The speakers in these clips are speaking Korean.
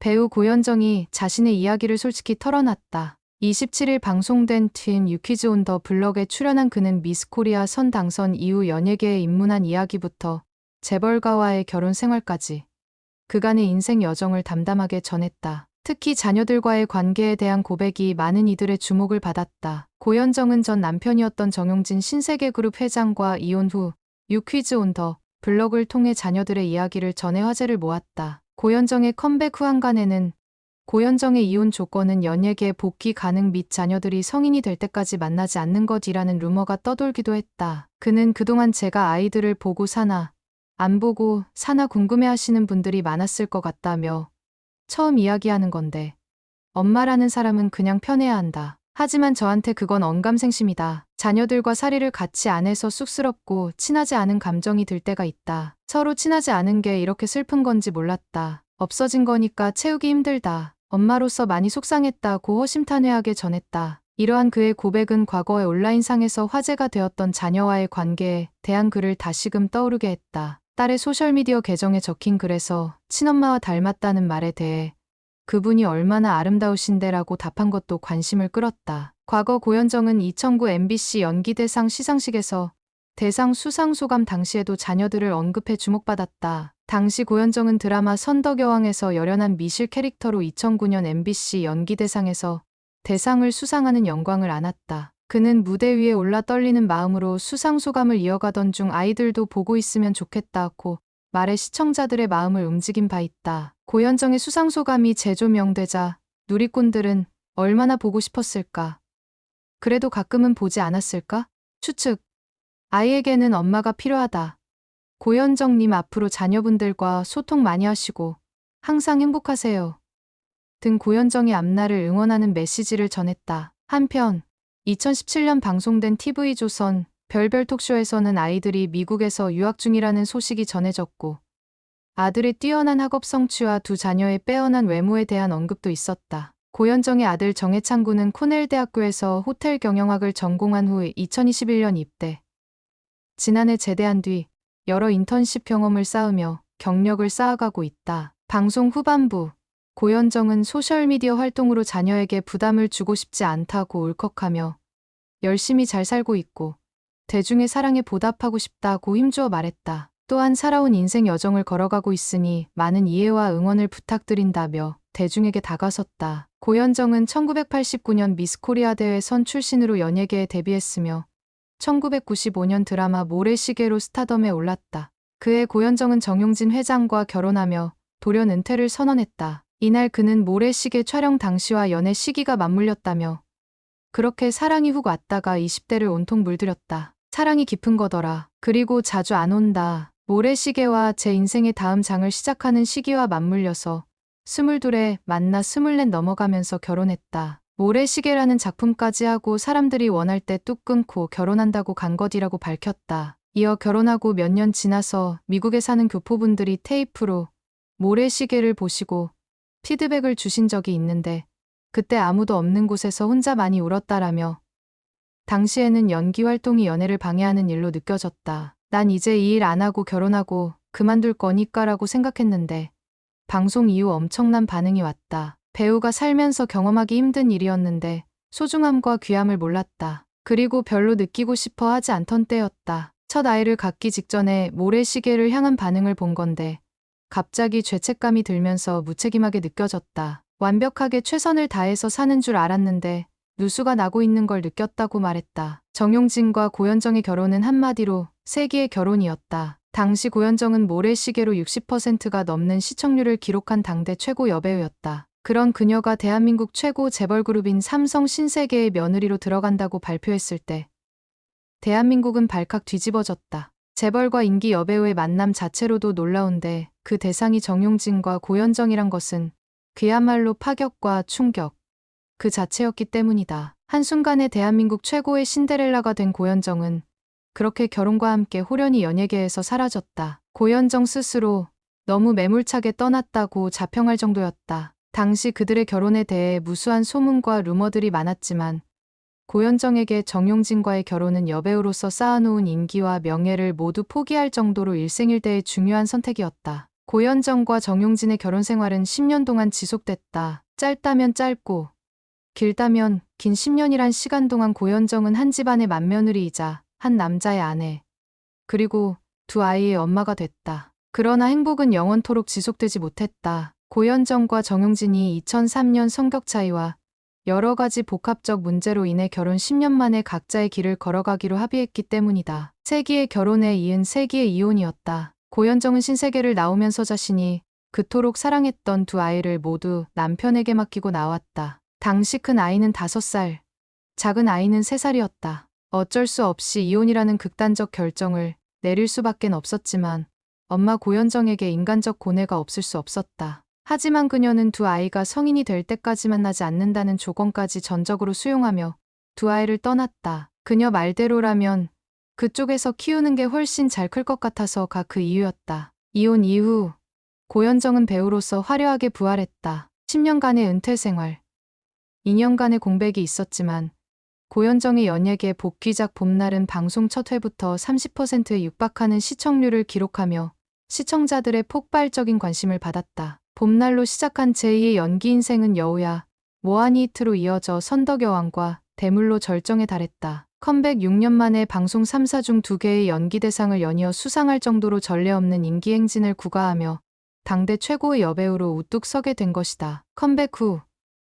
배우 고현정이 자신의 이야기를 솔직히 털어놨다. 27일 방송된 TVN 유퀴즈 온 더 블럭에 출연한 그는 미스 코리아 선 당선 이후 연예계에 입문한 이야기부터 재벌가와의 결혼 생활까지 그간의 인생 여정을 담담하게 전했다. 특히 자녀들과의 관계에 대한 고백이 많은 이들의 주목을 받았다. 고현정은 전 남편이었던 정용진 신세계그룹 회장과 이혼 후 유퀴즈 온 더 블럭을 통해 자녀들의 이야기를 전해 화제를 모았다. 고현정의 컴백 후 한간에는 고현정의 이혼 조건은 연예계 복귀 가능 및 자녀들이 성인이 될 때까지 만나지 않는 것이라는 루머가 떠돌기도 했다. 그는 그동안 제가 아이들을 보고 사나 안 보고 사나 궁금해하시는 분들이 많았을 것 같다며 처음 이야기하는 건데 엄마라는 사람은 그냥 편해야 한다. 하지만 저한테 그건 언감생심이다. 자녀들과 살이를 같이 안 해서 쑥스럽고 친하지 않은 감정이 들 때가 있다. 서로 친하지 않은 게 이렇게 슬픈 건지 몰랐다. 없어진 거니까 채우기 힘들다. 엄마로서 많이 속상했다고 허심탄회하게 전했다. 이러한 그의 고백은 과거의 온라인상에서 화제가 되었던 자녀와의 관계에 대한 글을 다시금 떠오르게 했다. 딸의 소셜미디어 계정에 적힌 글에서 친엄마와 닮았다는 말에 대해 그분이 얼마나 아름다우신데라고 답한 것도 관심을 끌었다. 과거 고현정은 2009 MBC 연기대상 시상식에서 대상 수상 소감 당시에도 자녀들을 언급해 주목받았다. 당시 고현정은 드라마 선덕여왕에서 열연한 미실 캐릭터로 2009년 MBC 연기대상에서 대상을 수상하는 영광을 안았다. 그는 무대 위에 올라 떨리는 마음으로 수상 소감을 이어가던 중 아이들도 보고 있으면 좋겠다고 말해 시청자들의 마음을 움직인 바 있다. 고현정의 수상 소감이 재조명되자 누리꾼들은 얼마나 보고 싶었을까? 그래도 가끔은 보지 않았을까? 추측. 아이에게는 엄마가 필요하다. 고현정님 앞으로 자녀분들과 소통 많이 하시고 항상 행복하세요. 등 고현정의 앞날을 응원하는 메시지를 전했다. 한편 2017년 방송된 TV조선 별별 톡쇼에서는 아이들이 미국에서 유학 중이라는 소식이 전해졌고 아들의 뛰어난 학업 성취와 두 자녀의 빼어난 외모에 대한 언급도 있었다. 고현정의 아들 정해찬 군은 코넬 대학교에서 호텔 경영학을 전공한 후 2021년 입대. 지난해 제대한 뒤 여러 인턴십 경험을 쌓으며 경력을 쌓아가고 있다. 방송 후반부 고현정은 소셜미디어 활동으로 자녀에게 부담을 주고 싶지 않다고 울컥하며 열심히 잘 살고 있고 대중의 사랑에 보답하고 싶다고 힘주어 말했다. 또한 살아온 인생 여정을 걸어가고 있으니 많은 이해와 응원을 부탁드린다며 대중에게 다가섰다. 고현정은 1989년 미스 코리아 대회 선 출신으로 연예계에 데뷔했으며 1995년 드라마 모래시계로 스타덤에 올랐다. 그해 고현정은 정용진 회장과 결혼하며 돌연 은퇴를 선언했다. 이날 그는 모래시계 촬영 당시와 연애 시기가 맞물렸다며 그렇게 사랑이 훅 왔다가 20대를 온통 물들였다. 사랑이 깊은 거더라. 그리고 자주 안 온다. 모래시계와 제 인생의 다음 장을 시작하는 시기와 맞물려서 22에 만나 24 넘어가면서 결혼했다. 모래시계라는 작품까지 하고 사람들이 원할 때 뚝 끊고 결혼한다고 간 것이라고 밝혔다. 이어 결혼하고 몇 년 지나서 미국에 사는 교포분들이 테이프로 모래시계를 보시고 피드백을 주신 적이 있는데 그때 아무도 없는 곳에서 혼자 많이 울었다라며 당시에는 연기 활동이 연애를 방해하는 일로 느껴졌다. 난 이제 이 일 안 하고 결혼하고 그만둘 거니까라고 생각했는데 방송 이후 엄청난 반응이 왔다. 배우가 살면서 경험하기 힘든 일이었는데 소중함과 귀함을 몰랐다. 그리고 별로 느끼고 싶어 하지 않던 때였다. 첫 아이를 갖기 직전에 모래시계를 향한 반응을 본 건데 갑자기 죄책감이 들면서 무책임하게 느껴졌다. 완벽하게 최선을 다해서 사는 줄 알았는데 누수가 나고 있는 걸 느꼈다고 말했다. 정용진과 고현정의 결혼은 한마디로 세기의 결혼이었다. 당시 고현정은 모래시계로 60%가 넘는 시청률을 기록한 당대 최고 여배우였다. 그런 그녀가 대한민국 최고 재벌그룹인 삼성 신세계의 며느리로 들어간다고 발표했을 때 대한민국은 발칵 뒤집어졌다. 재벌과 인기 여배우의 만남 자체로도 놀라운데 그 대상이 정용진과 고현정이란 것은 그야말로 파격과 충격 그 자체였기 때문이다. 한순간에 대한민국 최고의 신데렐라가 된 고현정은 그렇게 결혼과 함께 호련히 연예계에서 사라졌다. 고현정 스스로 너무 매몰차게 떠났다고 자평할 정도였다. 당시 그들의 결혼에 대해 무수한 소문과 루머들이 많았지만 고현정에게 정용진과의 결혼은 여배우로서 쌓아놓은 인기와 명예를 모두 포기할 정도로 일생일대의 중요한 선택이었다. 고현정과 정용진의 결혼 생활은 10년 동안 지속됐다. 짧다면 짧고 길다면 긴 10년이란 시간 동안 고현정은 한 집안의 맏며느리이자 한 남자의 아내, 그리고 두 아이의 엄마가 됐다. 그러나 행복은 영원토록 지속되지 못했다. 고현정과 정용진이 2003년 성격 차이와 여러 가지 복합적 문제로 인해 결혼 10년 만에 각자의 길을 걸어가기로 합의했기 때문이다. 세기의 결혼에 이은 세기의 이혼이었다. 고현정은 신세계를 나오면서 자신이 그토록 사랑했던 두 아이를 모두 남편에게 맡기고 나왔다. 당시 큰 아이는 5살, 작은 아이는 3살이었다. 어쩔 수 없이 이혼이라는 극단적 결정을 내릴 수밖엔 없었지만 엄마 고현정에게 인간적 고뇌가 없을 수 없었다. 하지만 그녀는 두 아이가 성인이 될 때까지 만나지 않는다는 조건까지 전적으로 수용하며 두 아이를 떠났다. 그녀 말대로라면 그쪽에서 키우는 게 훨씬 잘 클 것 같아서가 그 이유였다. 이혼 이후 고현정은 배우로서 화려하게 부활했다. 10년간의 은퇴 생활, 2년간의 공백이 있었지만 고현정의 연예계 복귀작 봄날은 방송 첫 회부터 30%에 육박하는 시청률을 기록하며 시청자들의 폭발적인 관심을 받았다. 봄날로 시작한 제2의 연기 인생은 여우야, 모하니 히트로 이어져 선덕여왕과 대물로 절정에 달했다. 컴백 6년 만에 방송 3사 중 2개의 연기 대상을 연이어 수상할 정도로 전례 없는 인기 행진을 구가하며 당대 최고의 여배우로 우뚝 서게 된 것이다. 컴백 후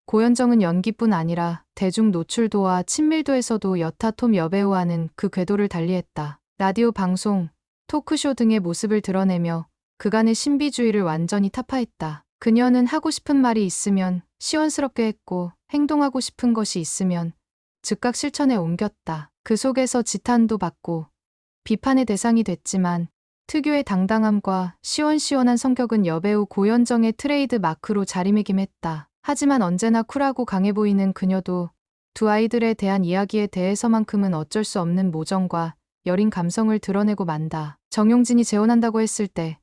고현정은 연기뿐 아니라 대중 노출도와 친밀도에서도 여타 톱 여배우와는 그 궤도를 달리했다. 라디오 방송, 토크쇼 등의 모습을 드러내며 그간의 신비주의를 완전히 타파했다. 그녀는 하고 싶은 말이 있으면 시원스럽게 했고 행동하고 싶은 것이 있으면 즉각 실천에 옮겼다. 그 속에서 지탄도 받고 비판의 대상이 됐지만 특유의 당당함과 시원시원한 성격은 여배우 고현정의 트레이드 마크로 자리매김했다. 하지만 언제나 쿨하고 강해 보이는 그녀도 두 아이들에 대한 이야기에 대해서만큼은 어쩔 수 없는 모정과 여린 감성을 드러내고 만다. 정용진이 재혼한다고 했을 때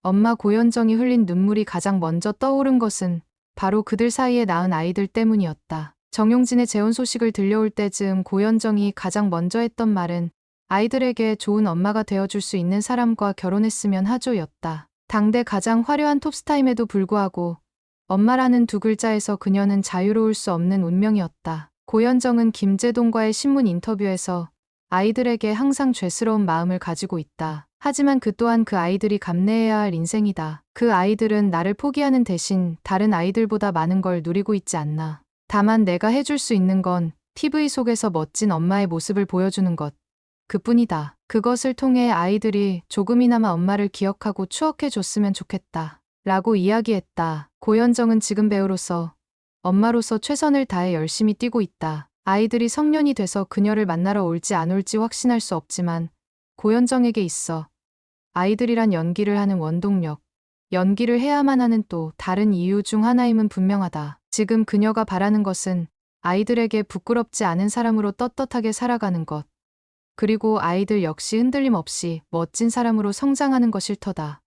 엄마 고현정이 흘린 눈물이 가장 먼저 떠오른 것은 바로 그들 사이에 낳은 아이들 때문이었다. 정용진의 재혼 소식을 들려올 때쯤 고현정이 가장 먼저 했던 말은 아이들에게 좋은 엄마가 되어줄 수 있는 사람과 결혼했으면 하죠였다. 당대 가장 화려한 톱스타임에도 불구하고 엄마라는 두 글자에서 그녀는 자유로울 수 없는 운명이었다. 고현정은 김제동과의 신문 인터뷰에서 아이들에게 항상 죄스러운 마음을 가지고 있다. 하지만 그 또한 그 아이들이 감내해야 할 인생이다. 그 아이들은 나를 포기하는 대신 다른 아이들보다 많은 걸 누리고 있지 않나. 다만 내가 해줄 수 있는 건 TV 속에서 멋진 엄마의 모습을 보여주는 것. 그뿐이다. 그것을 통해 아이들이 조금이나마 엄마를 기억하고 추억해줬으면 좋겠다. 라고 이야기했다. 고현정은 지금 배우로서, 엄마로서 최선을 다해 열심히 뛰고 있다. 아이들이 성년이 돼서 그녀를 만나러 올지 안 올지 확신할 수 없지만 고현정에게 있어 아이들이란 연기를 하는 원동력, 연기를 해야만 하는 또 다른 이유 중 하나임은 분명하다. 지금 그녀가 바라는 것은 아이들에게 부끄럽지 않은 사람으로 떳떳하게 살아가는 것, 그리고 아이들 역시 흔들림 없이 멋진 사람으로 성장하는 것일 터다.